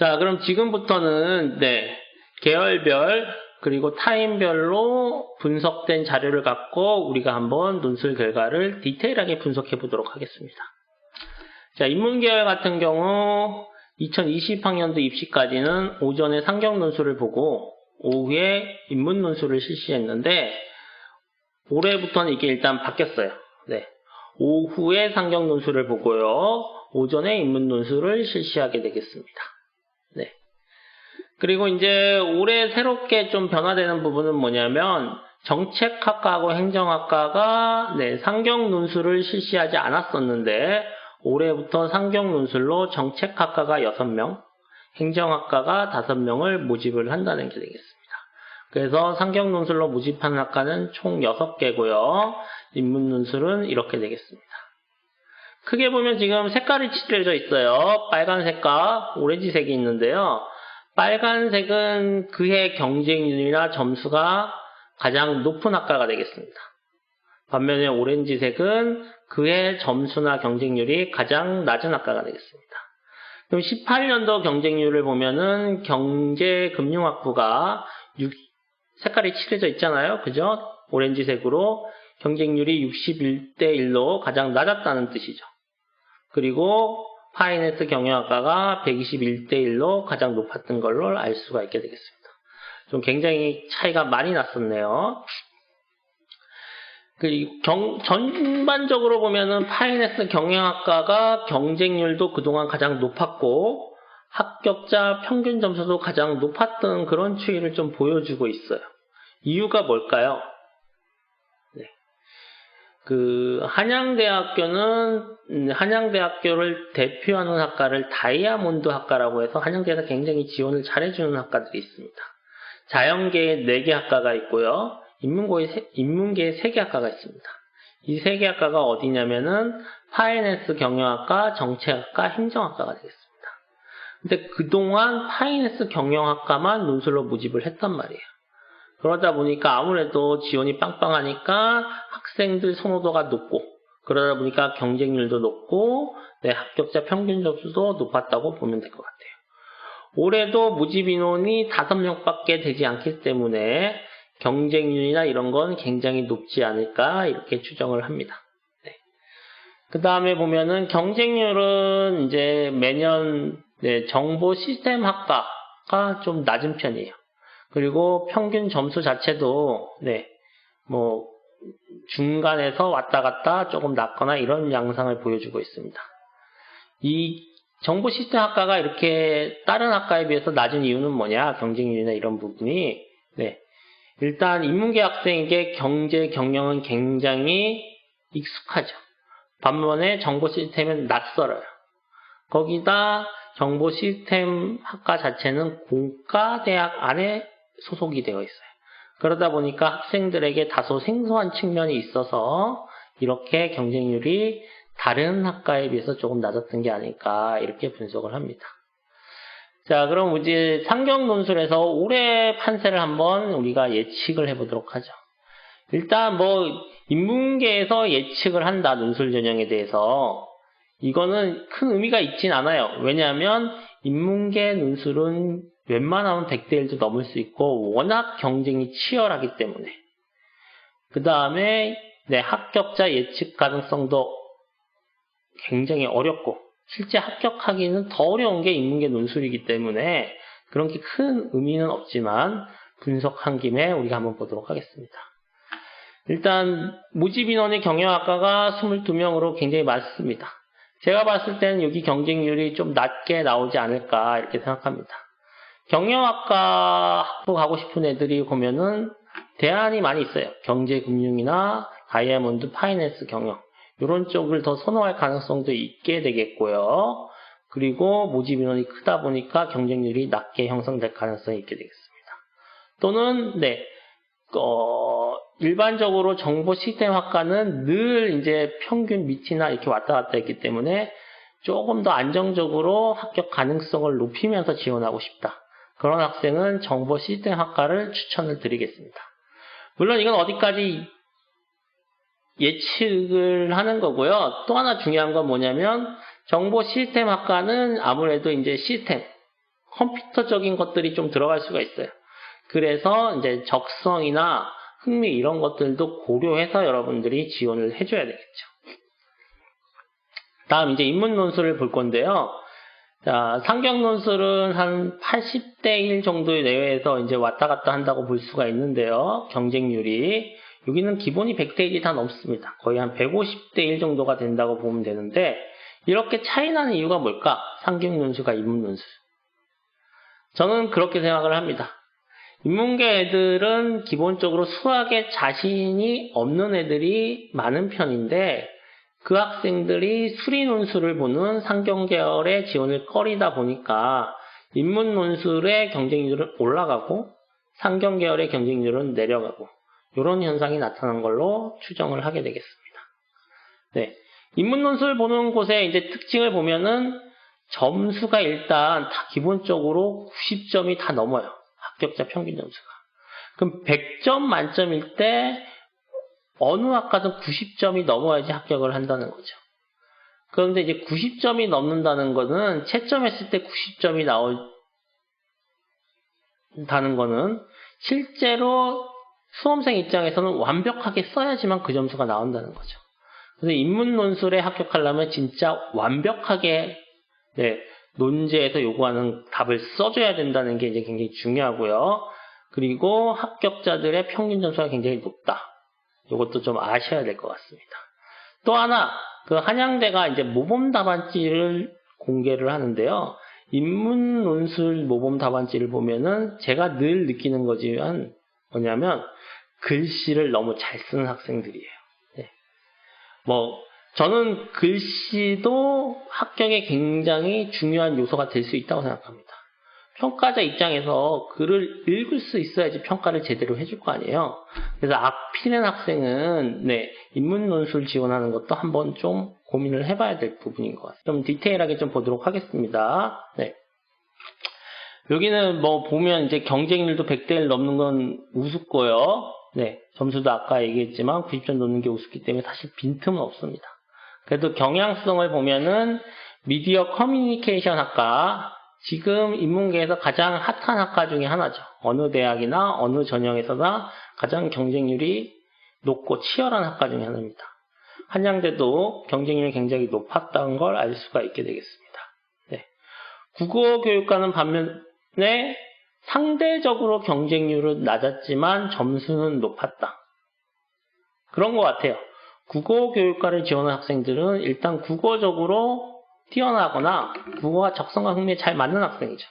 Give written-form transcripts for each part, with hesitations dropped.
자, 그럼 지금부터는 계열별 그리고 타임별로 분석된 자료를 갖고 우리가 한번 논술 결과를 디테일하게 분석해 보도록 하겠습니다. 자, 인문계열 같은 경우 2020학년도 입시까지는 오전에 상경 논술을 보고 오후에 인문 논술을 실시했는데 올해부터는 이게 일단 바뀌었어요. 오후에 상경 논술을 보고요. 오전에 인문 논술을 실시하게 되겠습니다. 그리고 이제 올해 새롭게 좀 변화되는 부분은 뭐냐면 정책학과하고 행정학과가 상경 논술을 실시하지 않았었는데 올해부터 상경 논술로 정책학과가 6명, 행정학과가 5명을 모집을 한다는 게 되겠습니다. 그래서 상경 논술로 모집하는 학과는 총 6개고요. 인문 논술은 이렇게 되겠습니다. 크게 보면 지금 색깔이 칠해져 있어요. 빨간색과 오렌지색이 있는데요. 빨간색은 그해 경쟁률이나 점수가 가장 높은 학과가 되겠습니다. 반면에 오렌지색은 그해 점수나 경쟁률이 가장 낮은 학과가 되겠습니다. 그럼 18년도 경쟁률을 보면은 경제금융학부가 색깔이 칠해져 있잖아요. 그죠? 오렌지색으로 경쟁률이 61대 1로 가장 낮았다는 뜻이죠. 그리고 파이낸스 경영학과가 121대 1로 가장 높았던 걸로 알 수가 있게 되겠습니다. 좀 굉장히 차이가 많이 났었네요. 전반적으로 보면은 파이낸스 경영학과가 경쟁률도 그동안 가장 높았고 합격자 평균 점수도 가장 높았던 그런 추이를 좀 보여주고 있어요. 이유가 뭘까요? 한양대학교를 대표하는 학과를 다이아몬드 학과라고 해서 한양대에서 굉장히 지원을 잘해주는 학과들이 있습니다. 자연계에 4개 학과가 있고요. 인문계에 3개 학과가 있습니다. 이 3개 학과가 어디냐면은 파이낸스 경영학과, 정책학과, 행정학과가 되겠습니다. 근데 그동안 파이낸스 경영학과만 논술로 모집을 했단 말이에요. 그러다 보니까 아무래도 지원이 빵빵하니까 학생들 선호도가 높고 그러다 보니까 경쟁률도 높고 합격자 평균 점수도 높았다고 보면 될 것 같아요. 올해도 모집 인원이 5명밖에 되지 않기 때문에 경쟁률이나 이런 건 굉장히 높지 않을까 이렇게 추정을 합니다. 그 다음에 보면은 경쟁률은 이제 매년 정보 시스템 학과가 좀 낮은 편이에요. 그리고 평균 점수 자체도 중간에서 왔다 갔다 조금 낮거나 이런 양상을 보여주고 있습니다. 이 정보 시스템 학과가 이렇게 다른 학과에 비해서 낮은 이유는 뭐냐? 경쟁률이나 이런 부분이 일단 인문계 학생에게 경제 경영은 굉장히 익숙하죠. 반면에 정보 시스템은 낯설어요. 거기다 정보 시스템 학과 자체는 공과대학 안에 소속이 되어 있어요. 그러다 보니까 학생들에게 다소 생소한 측면이 있어서 이렇게 경쟁률이 다른 학과에 비해서 조금 낮았던 게 아닐까 이렇게 분석을 합니다. 자, 그럼 이제 상경 논술에서 올해 판세를 한번 우리가 예측을 해보도록 하죠. 일단 인문계에서 예측을 한다 논술 전형에 대해서 이거는 큰 의미가 있진 않아요. 왜냐하면 인문계 논술은 웬만하면 100대 1도 넘을 수 있고 워낙 경쟁이 치열하기 때문에 그 다음에 합격자 예측 가능성도 굉장히 어렵고 실제 합격하기는 더 어려운 게 인문계 논술이기 때문에 그런 게 큰 의미는 없지만 분석한 김에 우리가 한번 보도록 하겠습니다. 일단 모집 인원이 경영학과가 22명으로 굉장히 많습니다. 제가 봤을 때는 여기 경쟁률이 좀 낮게 나오지 않을까 이렇게 생각합니다. 경영학과 학부 가고 싶은 애들이 보면은 대안이 많이 있어요. 경제금융이나 다이아몬드, 파이낸스 경영 이런 쪽을 더 선호할 가능성도 있게 되겠고요. 그리고 모집 인원이 크다 보니까 경쟁률이 낮게 형성될 가능성이 있게 되겠습니다. 또는 일반적으로 정보 시스템 학과는 늘 이제 평균 밑이나 이렇게 왔다 갔다 했기 때문에 조금 더 안정적으로 합격 가능성을 높이면서 지원하고 싶다. 그런 학생은 정보 시스템 학과를 추천을 드리겠습니다. 물론 이건 어디까지 예측을 하는 거고요. 또 하나 중요한 건 뭐냐면 정보 시스템 학과는 아무래도 이제 시스템 컴퓨터적인 것들이 좀 들어갈 수가 있어요. 그래서 이제 적성이나 흥미 이런 것들도 고려해서 여러분들이 지원을 해줘야 되겠죠. 다음 이제 인문 논술을 볼 건데요. 자, 상경 논술은 한 80대 1 정도의 내외에서 이제 왔다 갔다 한다고 볼 수가 있는데요. 경쟁률이. 여기는 기본이 100대 1이 다 넘습니다. 거의 한 150대 1 정도가 된다고 보면 되는데, 이렇게 차이 나는 이유가 뭘까? 상경 논술과 인문 논술. 저는 그렇게 생각을 합니다. 인문계 애들은 기본적으로 수학에 자신이 없는 애들이 많은 편인데, 그 학생들이 수리 논술을 보는 상경 계열의 지원을 꺼리다 보니까 인문 논술의 경쟁률은 올라가고 상경 계열의 경쟁률은 내려가고 이런 현상이 나타난 걸로 추정을 하게 되겠습니다. 네. 인문 논술 보는 곳의 이제 특징을 보면은 점수가 일단 다 기본적으로 90점이 다 넘어요. 합격자 평균 점수가. 그럼 100점 만점일 때 어느 학과도 90점이 넘어야지 합격을 한다는 거죠. 그런데 이제 90점이 넘는다는 거는 채점했을 때 90점이 나온다는 거는 실제로 수험생 입장에서는 완벽하게 써야지만 그 점수가 나온다는 거죠. 그래서 인문 논술에 합격하려면 진짜 완벽하게 논제에서 요구하는 답을 써줘야 된다는 게 이제 굉장히 중요하고요. 그리고 합격자들의 평균 점수가 굉장히 높다. 이것도 좀 아셔야 될 것 같습니다. 또 하나, 그 한양대가 이제 모범 답안지를 공개를 하는데요. 인문 논술 모범 답안지를 보면은 제가 늘 느끼는 거지만 뭐냐면 글씨를 너무 잘 쓰는 학생들이에요. 네. 저는 글씨도 합격에 굉장히 중요한 요소가 될 수 있다고 생각합니다. 평가자 입장에서 글을 읽을 수 있어야지 평가를 제대로 해줄 거 아니에요. 그래서 악피는 학생은 인문 논술 지원하는 것도 한번 좀 고민을 해봐야 될 부분인 것 같아요. 좀 디테일하게 좀 보도록 하겠습니다. 네. 여기는 보면 이제 경쟁률도 100대 1 넘는 건 우습고요. 네. 점수도 아까 얘기했지만 90점 넘는 게 우습기 때문에 사실 빈틈은 없습니다. 그래도 경향성을 보면은 미디어 커뮤니케이션 학과, 지금 인문계에서 가장 핫한 학과 중에 하나죠. 어느 대학이나 어느 전형에서나 가장 경쟁률이 높고 치열한 학과 중에 하나입니다. 한양대도 경쟁률이 굉장히 높았다는 걸 알 수가 있게 되겠습니다. 네. 국어교육과는 반면에 상대적으로 경쟁률은 낮았지만 점수는 높았다. 그런 것 같아요. 국어교육과를 지원한 학생들은 일단 국어적으로 뛰어나거나 국어와 적성과 흥미에 잘 맞는 학생이죠.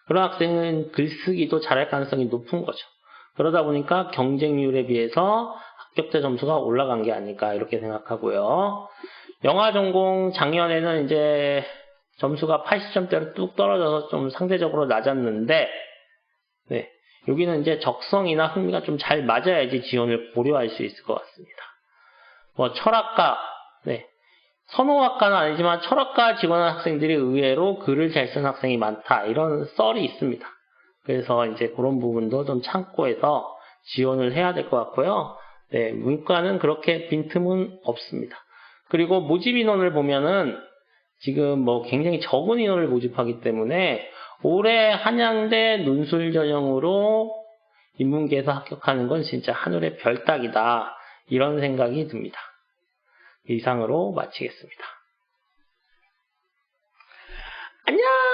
그런 학생은 글쓰기도 잘할 가능성이 높은 거죠. 그러다 보니까 경쟁률에 비해서 합격자 점수가 올라간 게 아닐까 이렇게 생각하고요. 영화 전공 작년에는 이제 점수가 80점대로 뚝 떨어져서 좀 상대적으로 낮았는데, 여기는 이제 적성이나 흥미가 좀 잘 맞아야지 지원을 고려할 수 있을 것 같습니다. 철학과, 선호학과는 아니지만 철학과 지원한 학생들이 의외로 글을 잘 쓰는 학생이 많다. 이런 썰이 있습니다. 그래서 이제 그런 부분도 좀 참고해서 지원을 해야 될 것 같고요. 문과는 그렇게 빈틈은 없습니다. 그리고 모집 인원을 보면은 지금 굉장히 적은 인원을 모집하기 때문에 올해 한양대 논술 전형으로 인문계에서 합격하는 건 진짜 하늘의 별 따기다. 이런 생각이 듭니다. 이상으로 마치겠습니다. 안녕!